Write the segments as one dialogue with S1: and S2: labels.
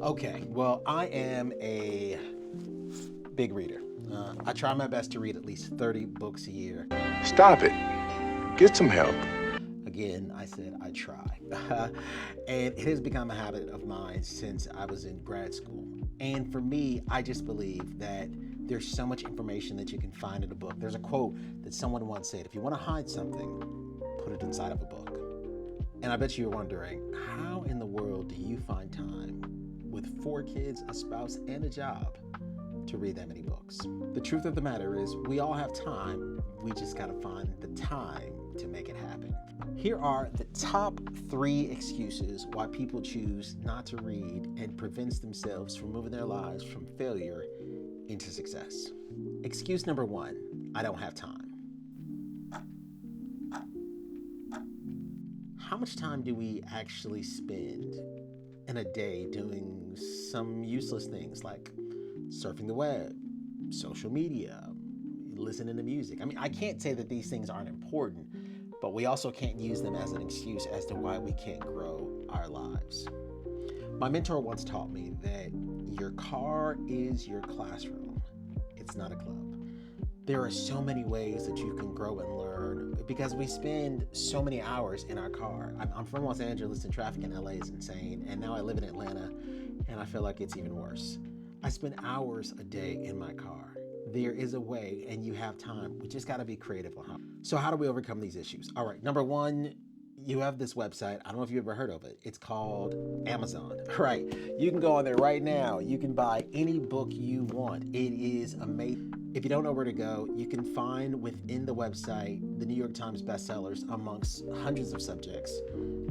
S1: Okay, well, I am a big reader. I try my best to read at least 30 books a year.
S2: Stop it. Get some help.
S1: Again, I said I try. And it has become a habit of mine since I was in grad school. And for me, I just believe that there's so much information that you can find in a book. There's a quote that someone once said, if you want to hide something, put it inside of a book. And I bet you're wondering, how in the world do you find time with 4 kids, a spouse, and a job to read that many books? The truth of the matter is, we all have time. We just got to find the time to make it happen. Here are the top 3 excuses why people choose not to read and prevents themselves from moving their lives from failure into success. Excuse number 1, I don't have time. How much time do we actually spend in a day doing some useless things like surfing the web, social media, listening to music? I mean, I can't say that these things aren't important, but we also can't use them as an excuse as to why we can't grow our lives. My mentor once taught me that your car is your classroom. It's not a club. There are so many ways that you can grow and learn because we spend so many hours in our car. I'm from Los Angeles and traffic in LA is insane. And now I live in Atlanta and I feel like it's even worse. I spend hours a day in my car. There is a way and you have time. We just got to be creative on how. So how do we overcome these issues? All right. Number 1, you have this website. I don't know if you've ever heard of it. It's called Amazon, right? You can go on there right now. You can buy any book you want. It is amazing. If you don't know where to go, you can find within the website the New York Times bestsellers amongst hundreds of subjects.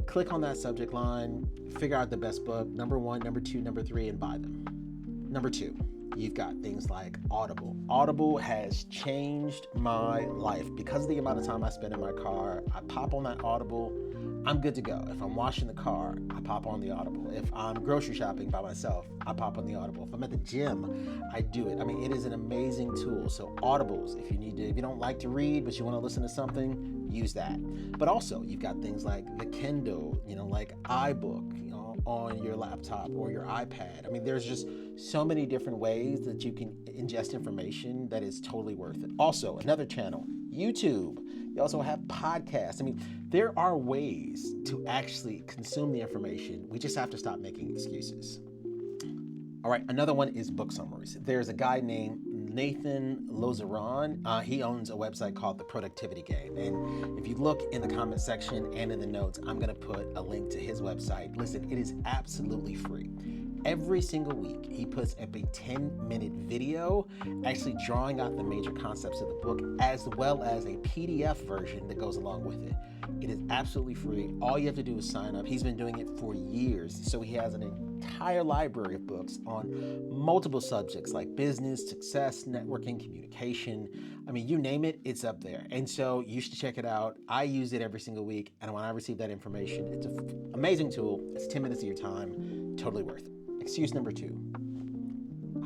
S1: Click on that subject line, figure out the best book, number 1, number 2, number 3, and buy them. Number 2, you've got things like Audible. Audible has changed my life. Because of the amount of time I spend in my car, I pop on that Audible, I'm good to go. If I'm washing the car, I pop on the Audible. If I'm grocery shopping by myself, I pop on the Audible. If I'm at the gym, I do it. I mean, it is an amazing tool. So Audibles, if you don't like to read, but you want to listen to something, use that. But also, you've got things like the Kindle, like iBook, on your laptop or your iPad. I mean, there's just so many different ways that you can ingest information that is totally worth it. Also, another channel, YouTube. You also have podcasts. I mean, there are ways to actually consume the information. We just have to stop making excuses. All right, another one is book summaries. There's a guy named Nathan Lozaron. He owns a website called The Productivity Game. And if you look in the comment section and in the notes, I'm going to put a link to his website. Listen, it is absolutely free. Every single week, he puts up a 10-minute video actually drawing out the major concepts of the book as well as a PDF version that goes along with it. It is absolutely free. All you have to do is sign up. He's been doing it for years, so he has an entire library of books on multiple subjects like business, success, networking, communication. I mean, you name it, it's up there. And so you should check it out. I use it every single week, and when I receive that information, it's an amazing tool. It's 10 minutes of your time, totally worth it. Excuse number 2,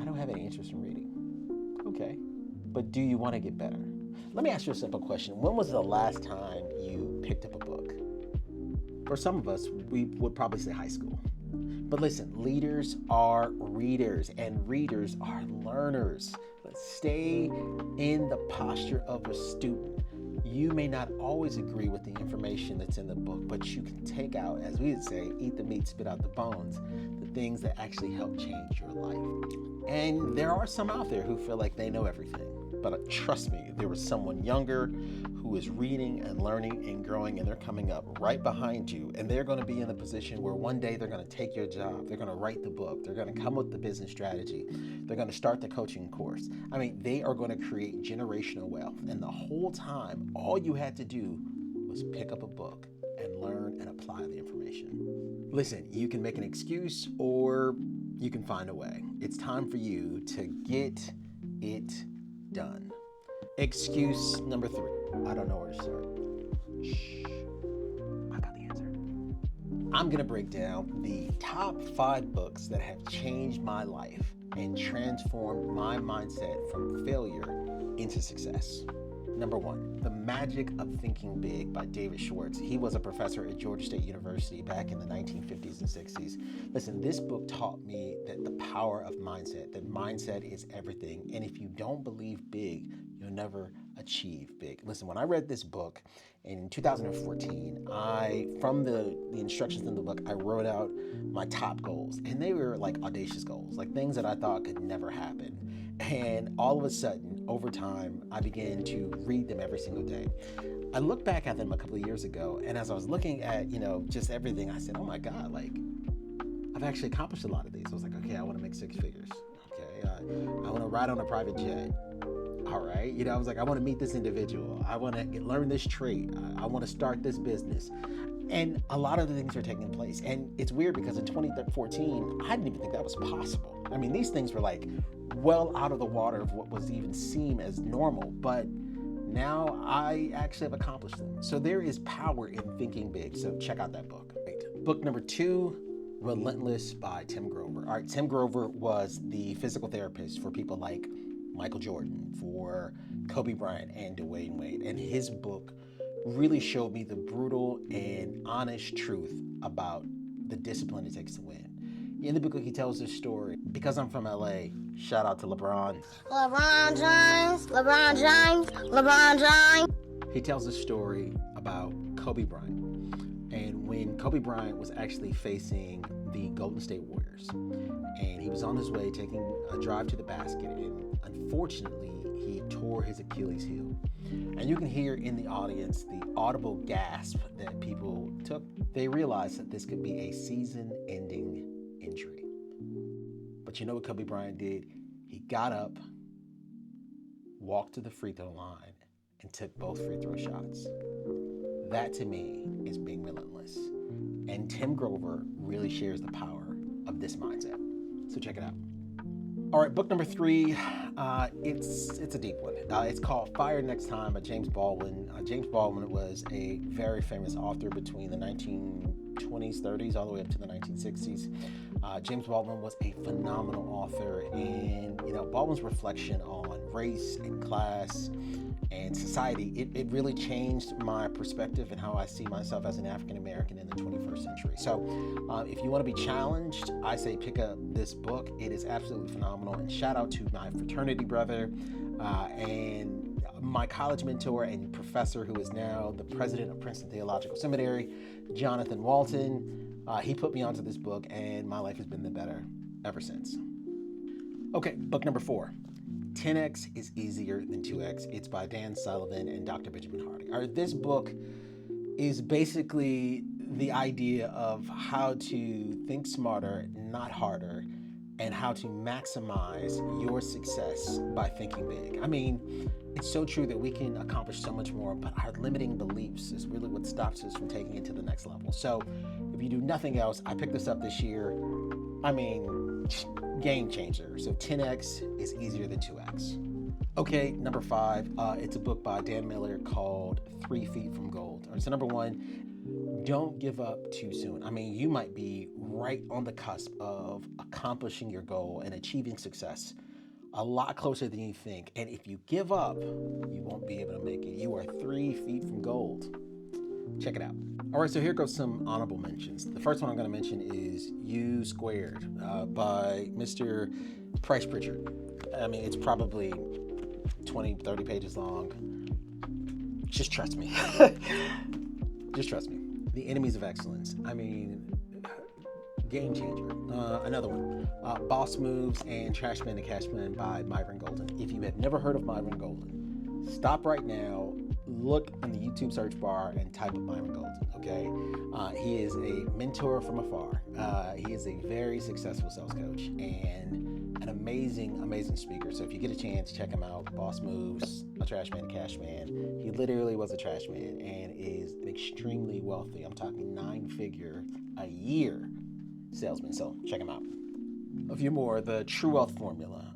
S1: I don't have any interest in reading. Okay, but do you want to get better? Let me ask you a simple question. When was the last time you picked up a book? For some of us, we would probably say high school. But listen, leaders are readers and readers are learners. Let's stay in the posture of a student. You may not always agree with the information that's in the book, but you can take out, as we would say, eat the meat, spit out the bones, the things that actually help change your life. And there are some out there who feel like they know everything. But trust me, there was someone younger who is reading and learning and growing, and they're coming up right behind you. And they're going to be in the position where one day they're going to take your job. They're going to write the book. They're going to come with the business strategy. They're going to start the coaching course. I mean, they are going to create generational wealth. And the whole time, all you had to do was pick up a book and learn and apply the information. Listen, you can make an excuse or you can find a way. It's time for you to get it done. Excuse number 3. I don't know where to start. Shh. I got the answer. I'm going to break down the top 5 books that have changed my life and transformed my mindset from failure into success. number one, The Magic of Thinking Big by David Schwartz. He was a professor at Georgia State University back in the 1950s and 60s. Listen, this book taught me that the power of mindset, that mindset is everything. And if you don't believe big, you'll never achieve big. Listen, when I read this book in 2014, from the instructions in the book, I wrote out my top goals. And they were like audacious goals, like things that I thought could never happen. And all of a sudden, over time, I began to read them every single day. I looked back at them a couple of years ago, and as I was looking at, just everything, I said, oh my God, like, I've actually accomplished a lot of these. I was like, okay, I want to make six figures. Okay, I want to ride on a private jet. All right, I was like, I want to meet this individual. I want to learn this trait. I want to start this business. And a lot of the things are taking place. And it's weird because in 2014, I didn't even think that was possible. I mean, these things were like well out of the water of what was even seen as normal. But now I actually have accomplished them. So there is power in thinking big. So check out that book. Right. Book number 2, Relentless by Tim Grover. All right, Tim Grover was the physical therapist for people like Michael Jordan, for Kobe Bryant and Dwyane Wade. And his book really showed me the brutal and honest truth about the discipline it takes to win. In the book, he tells this story. Because I'm from LA, shout out to LeBron.
S3: LeBron James, LeBron James, LeBron James.
S1: He tells a story about Kobe Bryant. And when Kobe Bryant was actually facing the Golden State Warriors, and he was on his way taking a drive to the basket, and unfortunately, he tore his Achilles heel. And you can hear in the audience the audible gasp that people took. They realized that this could be a season-ending injury. But you know what Kobe Bryant did? He got up, walked to the free throw line, and took both free throw shots. That to me is being relentless. And Tim Grover really shares the power of this mindset. So check it out. All right, book number 3, it's a deep one. It's called Fire Next Time by James Baldwin. James Baldwin was a very famous author between the 1920s, 30s, all the way up to the 1960s. James Baldwin was a phenomenal author, and Baldwin's reflection on race and class and society, it really changed my perspective and how I see myself as an African American in the 21st century. So if you want to be challenged, I say pick up this book. It is absolutely phenomenal. And shout out to my fraternity brother and my college mentor and professor, who is now the president of Princeton Theological Seminary, Jonathan Walton. He put me onto this book, and my life has been the better ever since. Okay, book number 4. 10x is easier than 2x. It's by Dan Sullivan and Dr. Benjamin Hardy. This book is basically the idea of how to think smarter, not harder, and how to maximize your success by thinking big. I mean, it's so true that we can accomplish so much more, but our limiting beliefs is really what stops us from taking it to the next level. So if you do nothing else, I picked this up this year. I mean, game changer. So 10x is easier than 2x. Okay, number 5, it's a book by Dan Miller called 3 Feet from Gold. All right, so number 1, don't give up too soon. I mean, you might be right on the cusp of accomplishing your goal and achieving success a lot closer than you think. And if you give up, you won't be able to make it. You are 3 feet from gold. Check it out. All right, so here goes some honorable mentions. The first one I'm going to mention is U Squared by Mr. Price Pritchard. I mean, it's probably 20, 30 pages long. Just trust me. Just trust me. The Enemies of Excellence. I mean, game changer. Another one, Boss Moves and Trash Man to Cash Man by Myron Golden. If you have never heard of Myron Golden, stop right now, look in the YouTube search bar and type up Myron Golden, okay? He is a mentor from afar. He is a very successful sales coach and an amazing, amazing speaker. So if you get a chance, check him out. Boss Moves, a Trash Man to Cash Man. He literally was a trash man and is extremely wealthy. I'm talking 9-figure a year salesman. So check him out. A few more. The True Wealth Formula.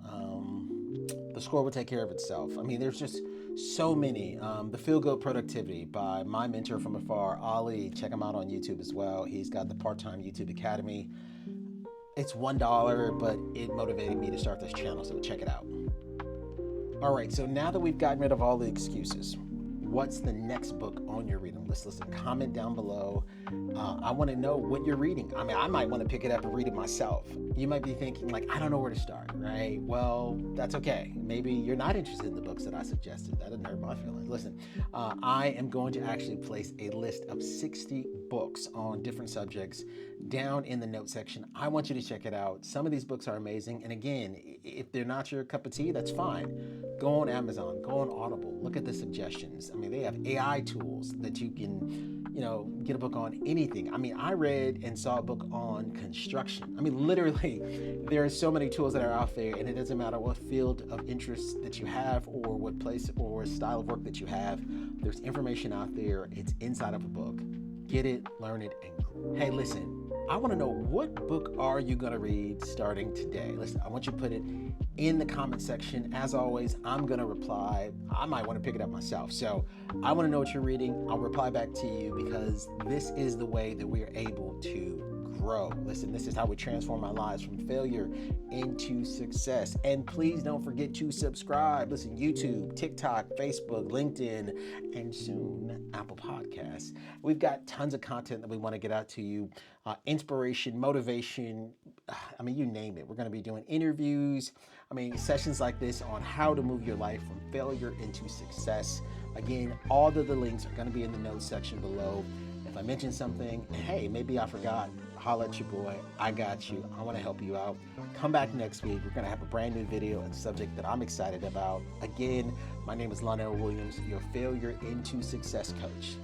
S1: The Score Will Take Care of Itself. I mean, there's just so many. The Feel Good Productivity by my mentor from afar, Ali. Check him out on YouTube as well. He's got the part-time YouTube Academy. It's $1, but it motivated me to start this channel, so check it out. All right, so now that we've gotten rid of all the excuses, what's the next book on your reading list? Listen, comment down below. I want to know what you're reading. I mean, I might want to pick it up and read it myself. You might be thinking, like, I don't know where to start, right? Well, that's okay. Maybe you're not interested in the books that I suggested. That doesn't hurt my feelings. Listen, I am going to actually place a list of 60 books on different subjects down in the note section. I want you to check it out. Some of these books are amazing. And again, if they're not your cup of tea, that's fine. Go on Amazon, go on Audible, look at the suggestions. I mean, they have AI tools that you can, get a book on anything. I mean, I read and saw a book on construction. I mean, literally, there are so many tools that are out there, and it doesn't matter what field of interest that you have or what place or style of work that you have. There's information out there. It's inside of a book. Get it, learn it, and hey, listen, I want to know, what book are you going to read starting today? Listen, I want you to put it in the comment section. As always, I'm going to reply. I might want to pick it up myself. So I want to know what you're reading. I'll reply back to you, because this is the way that we are able to grow. Listen, this is how we transform our lives from failure into success. And please don't forget to subscribe. Listen, YouTube, TikTok, Facebook, LinkedIn, and soon Apple Podcasts. We've got tons of content that we want to get out to you. Inspiration, motivation, I mean, you name it. We're going to be doing interviews. I mean, sessions like this on how to move your life from failure into success. Again, all of the links are going to be in the notes section below. If I mentioned something, hey, maybe I forgot, holla at your boy. I got you. I want to help you out. Come back next week. We're going to have a brand new video and subject that I'm excited about. Again, my name is Lonnell Williams, your Failure into Success coach.